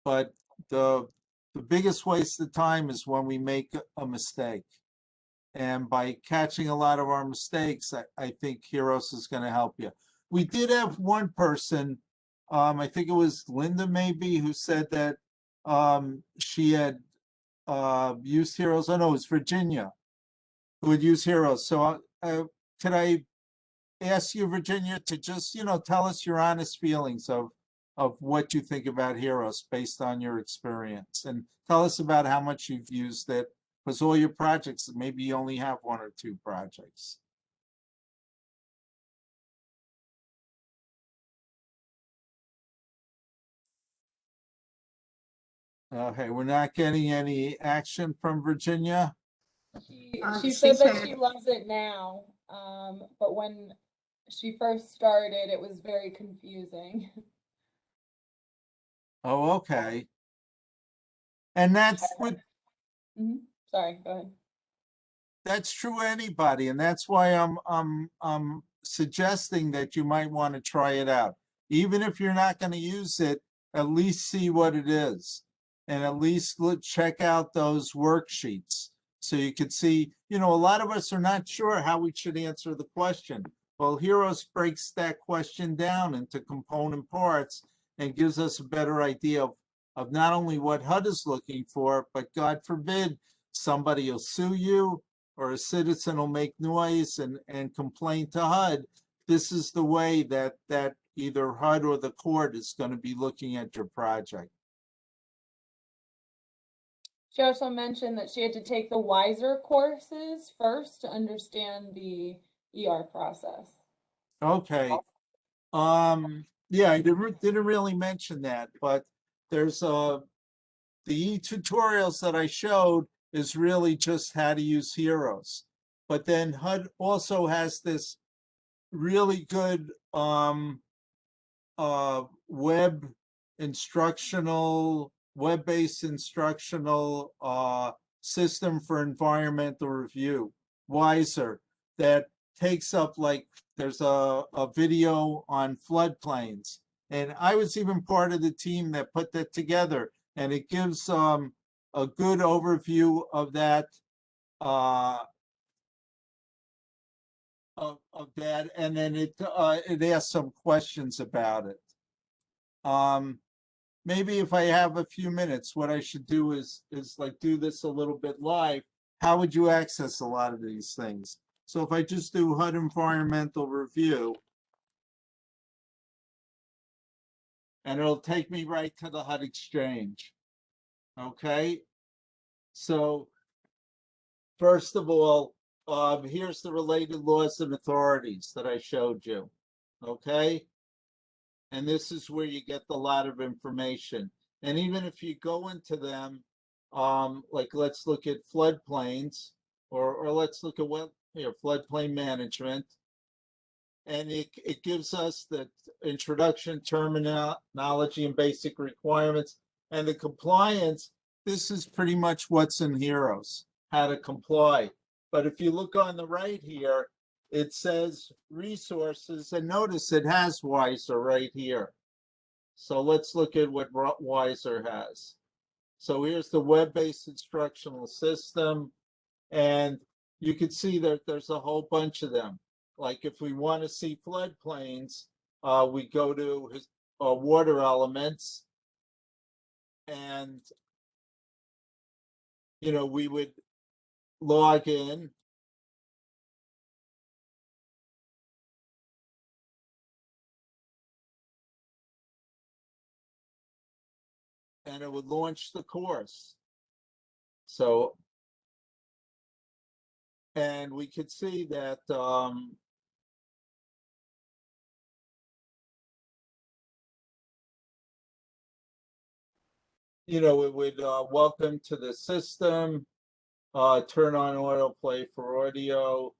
But the biggest waste of time is when we make a mistake. And by catching a lot of our mistakes, I think Heroes is going to help you. We did have one person, I think it was Linda maybe, who said that she had used Heroes. Oh no, it was Virginia who would use Heroes. So could I ask you, Virginia, to just, tell us your honest feelings of what you think about Heroes based on your experience, and tell us about how much you've used it, because all your projects, maybe you only have one or two projects. Okay, we're not getting any action from Virginia. She She said that said- she loves it now, but when she first started, it was very confusing. Oh, okay. And that's what Sorry, go ahead. that's true of anybody, and that's why I'm suggesting that you might want to try it out. Even if you're not going to use it, at least see what it is. And at least check out those worksheets. So you could see, a lot of us are not sure how we should answer the question. Well, Heroes breaks that question down into component parts and gives us a better idea of not only what HUD is looking for, but God forbid, somebody will sue you, or a citizen will make noise and complain to HUD. This is the way that either HUD or the court is going to be looking at your project. She also mentioned that she had to take the WISER courses first to understand the ER process. Okay. Yeah, I didn't really mention that, but there's the tutorials that I showed is really just how to use Heroes. But then HUD also has this really good web-based instructional system for environmental review, WISER, that takes up, like, there's a video on floodplains. And I was even part of the team that put that together. And it gives a good overview of that, and then it asks some questions about it. Maybe if I have a few minutes, what I should do is like do this a little bit live. How would you access a lot of these things? So if I just do HUD environmental review, and it'll take me right to the HUD Exchange. Okay. So first of all, here's the related laws and authorities that I showed you. Okay. And this is where you get a lot of information. And even if you go into them, like let's look at floodplains, or let's look at floodplain management. And it gives us the introduction, terminology, and basic requirements. And the compliance, this is pretty much what's in Heroes, how to comply. But if you look on the right here, it says resources, and notice it has WISER right here. So let's look at what WISER has. So here's the web-based instructional system, and you can see that there's a whole bunch of them. Like if we want to see floodplains, we go to water elements, and we would log in. And it would launch the course. So, and we could see that it would welcome to the system, turn on autoplay for audio.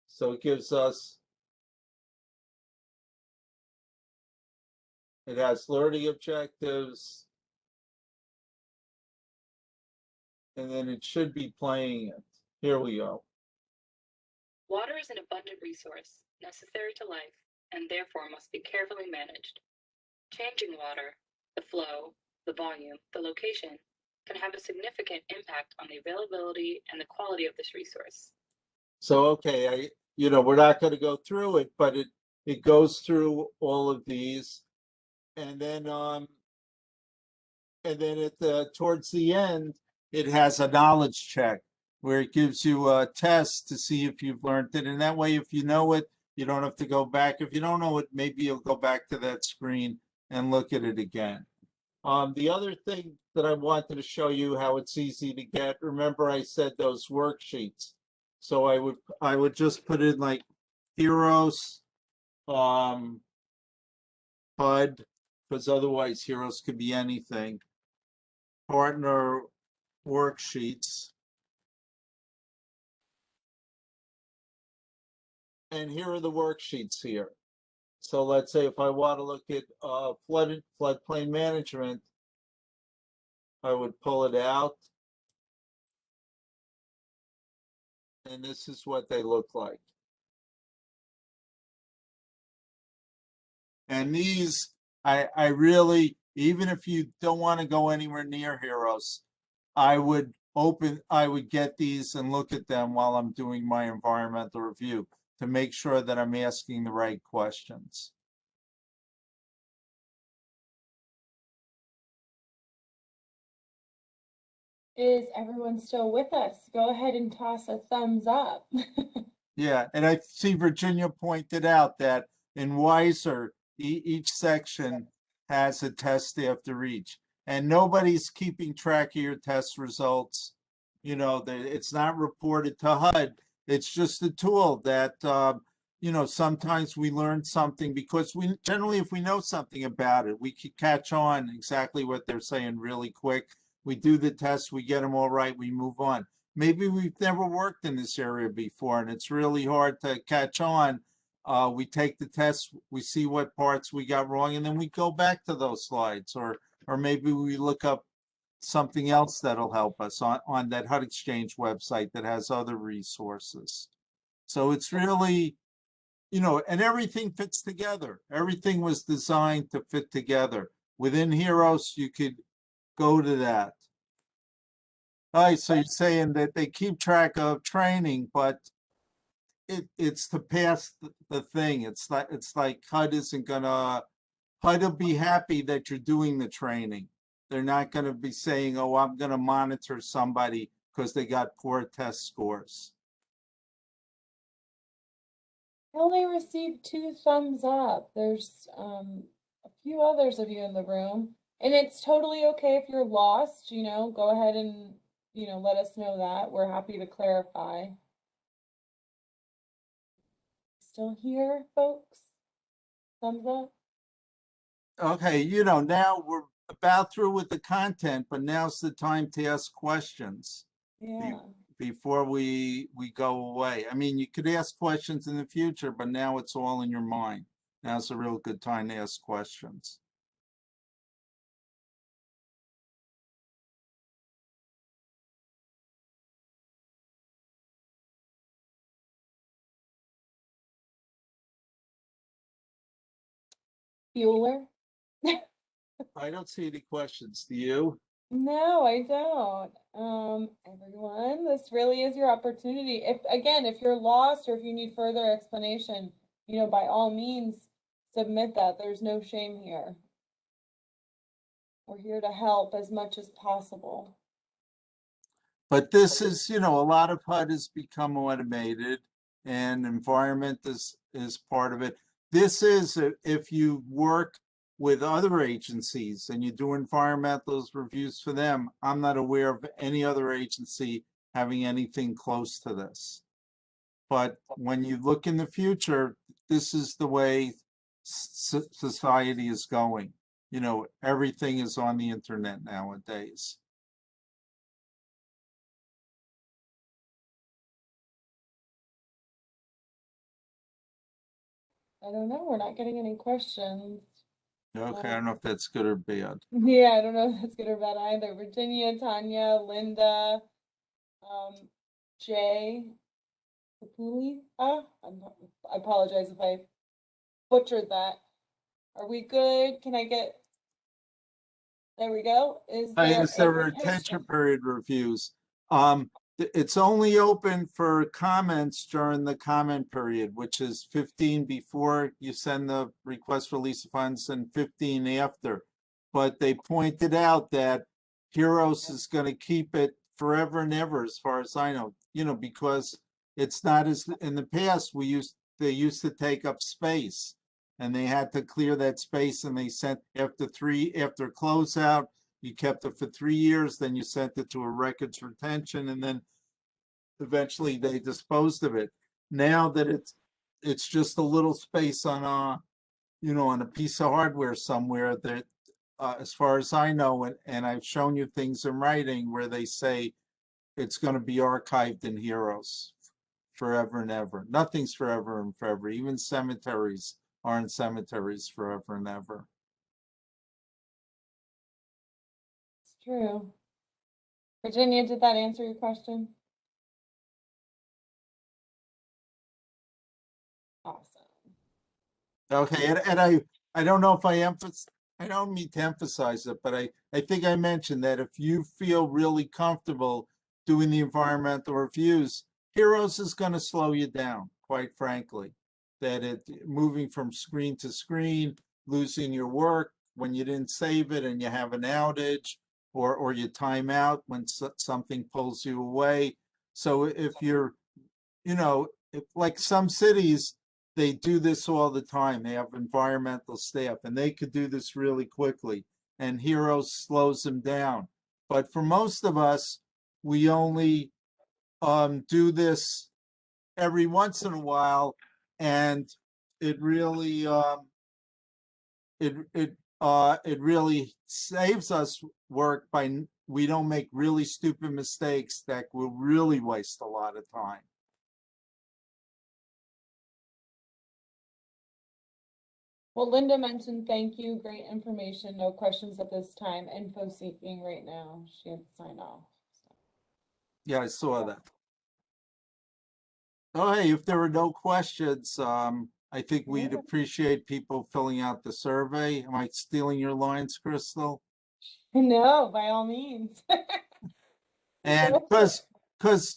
So it gives us, it has learning objectives, and then it should be playing it. Here we go. Water is an abundant resource, necessary to life, and therefore must be carefully managed. Changing water, The flow, the volume, the location can have a significant impact on the availability and the quality of this resource. So, okay, we're not gonna go through it, but it goes through all of these. And then at towards the end, it has a knowledge check where it gives you a test to see if you've learned it. And that way, if you know it, you don't have to go back. If you don't know it, maybe you'll go back to that screen and look at it again. The other thing that I wanted to show you how it's easy to get, remember I said those worksheets. So I would just put in like heroes, HUD, because otherwise heroes could be anything. Partner worksheets. And here are the worksheets here. So let's say if I want to look at floodplain management, I would pull it out. And this is what they look like. And these, I really, even if you don't want to go anywhere near heroes, I would get these and look at them while I'm doing my environmental review to make sure that I'm asking the right questions. Is everyone still with us? Go ahead and toss a thumbs up. Yeah, and I see Virginia pointed out that in Wiser, each section has a test after each, and nobody's keeping track of your test results. It's not reported to HUD. It's just a tool that, sometimes we learn something because generally, if we know something about it, we could catch on exactly what they're saying really quick. We do the test, we get them all right, we move on. Maybe we've never worked in this area before and it's really hard to catch on. We take the test, we see what parts we got wrong, and then we go back to those slides, or maybe we look up something else that'll help us on that HUD Exchange website that has other resources. So it's really, and everything fits together. Everything was designed to fit together. Within Heroes, you could go to that. All right, so you're saying that they keep track of training, but it's to pass the thing. It's like HUD will be happy that you're doing the training. They're not gonna be saying, oh, I'm gonna monitor somebody because they got poor test scores. I only received 2 thumbs up. There's a few others of you in the room, and it's totally okay if you're lost, go ahead and, let us know that. We're happy to clarify. Still here, folks? Thumbs up? Okay, now we're about through with the content, but now's the time to ask questions. Yeah. Before we go away. I mean, you could ask questions in the future, but now it's all in your mind. Now's a real good time to ask questions. Bueller? I don't see any questions. Do you? No, I don't. Everyone, this really is your opportunity. If you're lost or if you need further explanation, by all means, submit that. There's no shame here. We're here to help as much as possible. But this is, a lot of HUD has become automated and environment is part of it. This is if you work with other agencies and you do environmental reviews for them, I'm not aware of any other agency having anything close to this. But when you look in the future, this is the way society is going. Everything is on the internet nowadays. I don't know. We're not getting any questions. Okay, I don't know if that's good or bad. Yeah, I don't know if that's good or bad either. Virginia, Tanya, Linda, Jay, Kapuli. I apologize if I butchered that. Are we good? Can I get There we go. Is I there guess there a were retention? retention period reviews. It's only open for comments during the comment period, which is 15 before you send the request for release of funds and 15 after. But they pointed out that Heroes is going to keep it forever and ever, as far as I know, because it's not as in the past, they used to take up space and they had to clear that space, and they sent after closeout, you kept it for 3 years, then you sent it to a records retention, and then eventually they disposed of it. Now that it's just a little space on on a piece of hardware somewhere that as far as I know, and I've shown you things in writing where they say it's going to be archived in Heroes forever and ever. Nothing's forever and forever. Even cemeteries aren't cemeteries forever and ever. It's true. Virginia, did that answer your question? Awesome. Okay, and I don't know if I don't mean to emphasize it, but I think I mentioned that if you feel really comfortable doing the environmental reviews, Heroes is going to slow you down, quite frankly. That moving from screen to screen, losing your work when you didn't save it and you have an outage, or you time out when something pulls you away. So if you're, if like some cities, they do this all the time. They have environmental staff and they could do this really quickly, and Heroes slows them down. But for most of us, we only do this every once in a while, and it really it really saves us work by we don't make really stupid mistakes that will really waste a lot of time. Well, Linda mentioned thank you, great information, no questions at this time, info seeking right now. She had to sign off. So. Yeah, I saw that. Oh, hey, if there were no questions, I think we'd appreciate people filling out the survey. Am I stealing your lines, Crystal? No, by all means. And because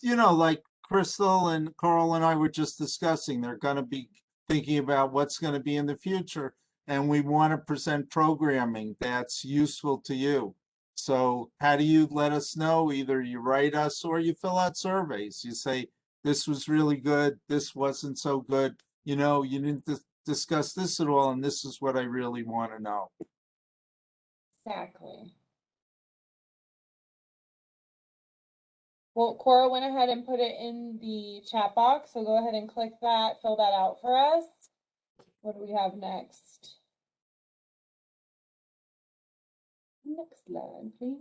like Crystal and Carl and I were just discussing, they're going to be thinking about what's going to be in the future, and we want to present programming that's useful to you. So how do you let us know? Either you write us or you fill out surveys. You say, this was really good, this wasn't so good, you didn't discuss this at all, and this is what I really want to know. Exactly. Well, Cora went ahead and put it in the chat box, so go ahead and click that, fill that out for us. What do we have next? Next slide, please.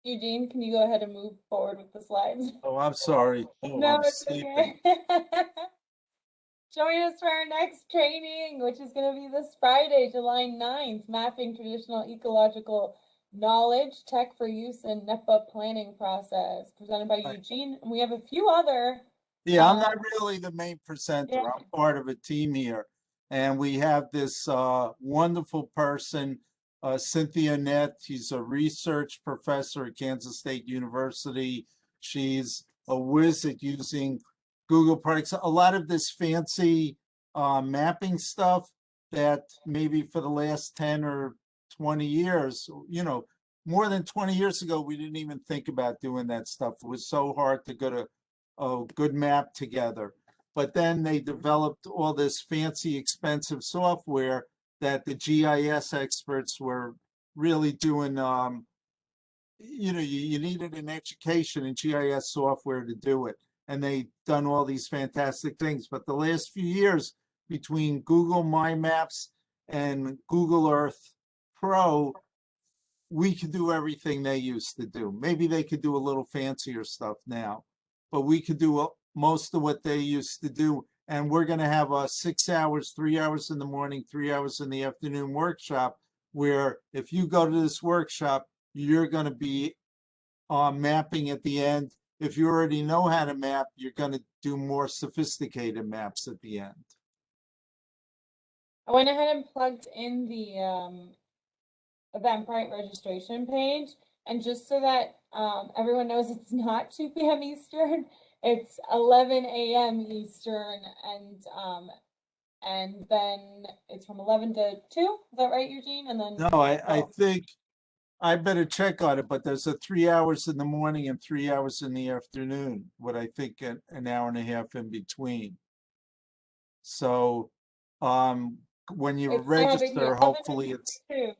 Eugene, can you go ahead and move forward with the slides? Oh, I'm sorry. Oh, No, I'm it's sleeping. okay. Join us for our next training, which is going to be this Friday, July 9th, Mapping Traditional Ecological Knowledge, Tech for Use in NEPA Planning Process, presented by Eugene. And we have a few other. Yeah, I'm not really the main presenter. Yeah. I'm part of a team here. And we have this wonderful person, Cynthia Nett. She's a research professor at Kansas State University. She's a whiz at using Google products. A lot of this fancy mapping stuff that maybe for the last 10 or 20 years, more than 20 years ago, we didn't even think about doing that stuff. It was so hard to go to a good map together. But then they developed all this fancy, expensive software that the GIS experts were really doing. You needed an education in GIS software to do it. And they done all these fantastic things. But the last few years, between Google My Maps and Google Earth Pro, we could do everything they used to do. Maybe they could do a little fancier stuff now, but we could do most of what they used to do. And we're going to have a 6 hours, 3 hours in the morning, 3 hours in the afternoon workshop, where if you go to this workshop, you're going to be mapping at the end. If you already know how to map, you're going to do more sophisticated maps at the end. I went ahead and plugged in the Eventbrite registration page, and just so that everyone knows it's not 2 p.m. Eastern, it's 11 a.m. Eastern, and then it's from 11 to 2. Is that right, Eugene? And then No, I think I better check on it, but there's a 3 hours in the morning and 3 hours in the afternoon, what I think an hour and a half in between. So, when you it's not a big deal. register, 11 hopefully to it's, 2.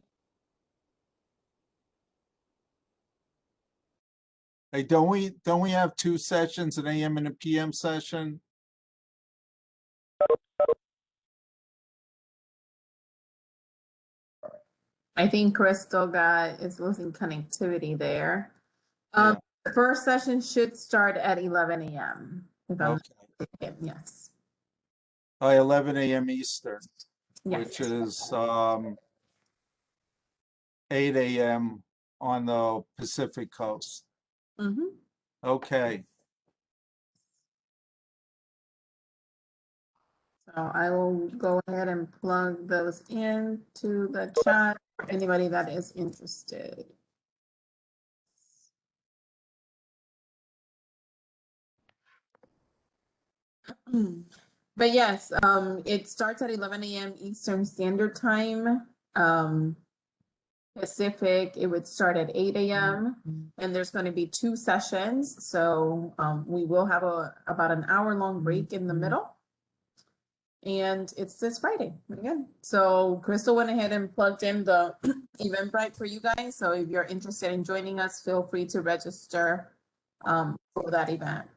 hey, don't we have 2 sessions, an AM and a PM session? I think Crystal is losing connectivity there. Yeah. The first session should start at 11 a.m. if I'm not Okay. mistaken. Yes. By 11 a.m. Eastern, Yes. which is 8 a.m. on the Pacific Coast. Mhm. Okay. So I will go ahead and plug those into the chat for anybody that is interested. But yes, it starts at 11 a.m. Eastern Standard Time. Pacific, it would start at 8 a.m. and there's going to be 2 sessions. So we will have about an hour-long break in the middle. And it's this Friday again. So Crystal went ahead and plugged in the Eventbrite for you guys. So if you're interested in joining us, feel free to register for that event.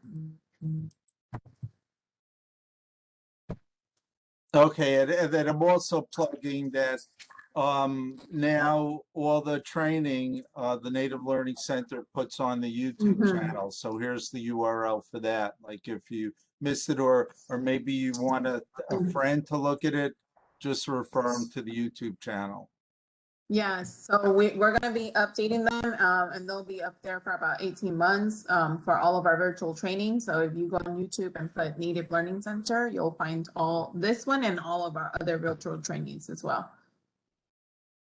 Okay, and then I'm also plugging that now all the training the Native Learning Center puts on the YouTube Mhm. channel. So here's the URL for that. Like if you missed it or maybe you want a friend to look at it, just refer them to the YouTube channel. Yes, so we're going to be updating them and they'll be up there for about 18 months for all of our virtual training. So if you go on YouTube and put Native Learning Center, you'll find all this one and all of our other virtual trainings as well.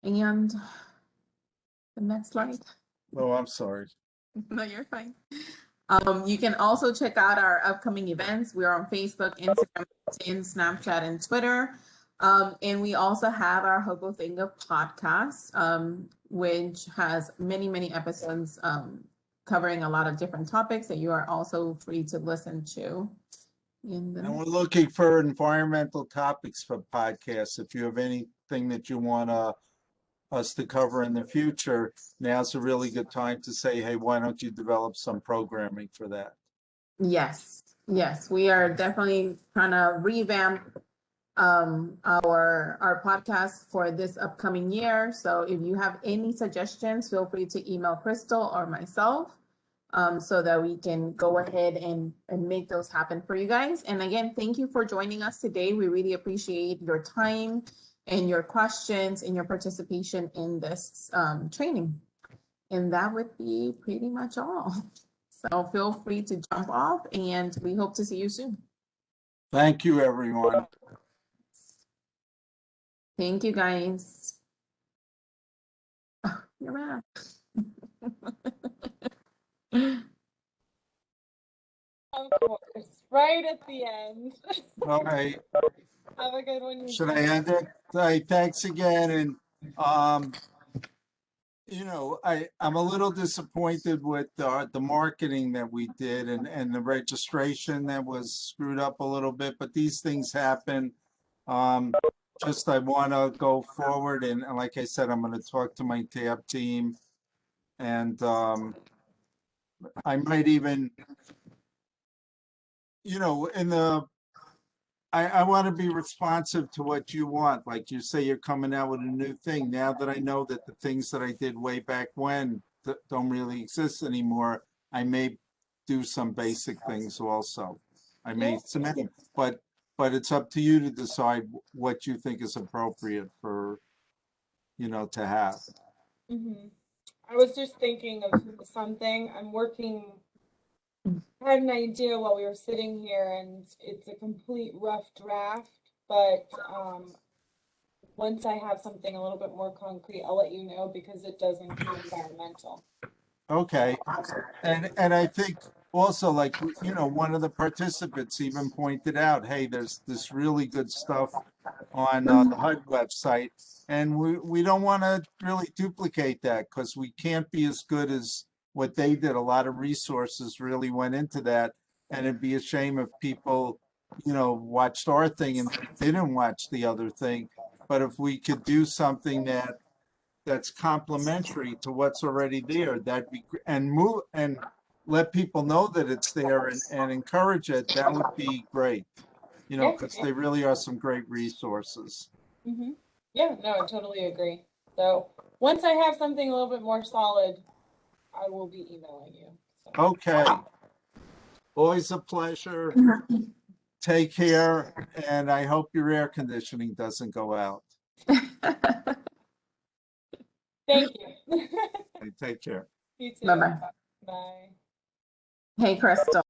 And the next slide. Oh, I'm sorry. No, you're fine. You can also check out our upcoming events. We're on Facebook, Instagram, Snapchat, and Twitter. And we also have our Hobothanga podcast, which has many, many episodes covering a lot of different topics that you are also free to listen to. And we're looking for environmental topics for podcasts. If you have anything that you want us to cover in the future, now's a really good time to say, hey, why don't you develop some programming for that? Yes, we are definitely trying to revamp our podcast for this upcoming year. So if you have any suggestions, feel free to email Crystal or myself so that we can go ahead and make those happen for you guys. And again, thank you for joining us today. We really appreciate your time and your questions and your participation in this training. And that would be pretty much all. So feel free to jump off and we hope to see you soon. Thank you, everyone. Thank you, guys. Oh, you're back. Of course, right at the end. All right. Have a good one. Should I end it? Hey, thanks again. And I'm a little disappointed with the marketing that we did and the registration that was screwed up a little bit, but these things happen. Just I want to go forward and like I said, I'm going to talk to my tab team and I might even, I want to be responsive to what you want. Like you say, you're coming out with a new thing. Now that I know that the things that I did way back when don't really exist anymore, I may do some basic things also. I may submit them, but it's up to you to decide what you think is appropriate for, to have. Mm-hmm. I was just thinking of something. I had an idea while we were sitting here, and it's a complete rough draft, but once I have something a little bit more concrete, I'll let you know because it does include environmental. Okay, and I think also, like, you know, one of the participants even pointed out, hey, there's this really good stuff on the HUD website, and we don't want to really duplicate that because we can't be as good as what they did. A lot of resources really went into that, and it'd be a shame if people, you know, watched our thing and didn't watch the other thing. But if we could do something that's complementary to what's already there, that'd be, and move and let people know that it's there and encourage it, that would be great. You know, Yeah, because yeah. they really are some great resources. Mm-hmm. Yeah, no, I totally agree. So once I have something a little bit more solid, I will be emailing you. So. Okay. Always a pleasure. Take care, and I hope your air conditioning doesn't go out. Thank you. Take care. You too. Bye-bye. Bye. Hey, Crystal.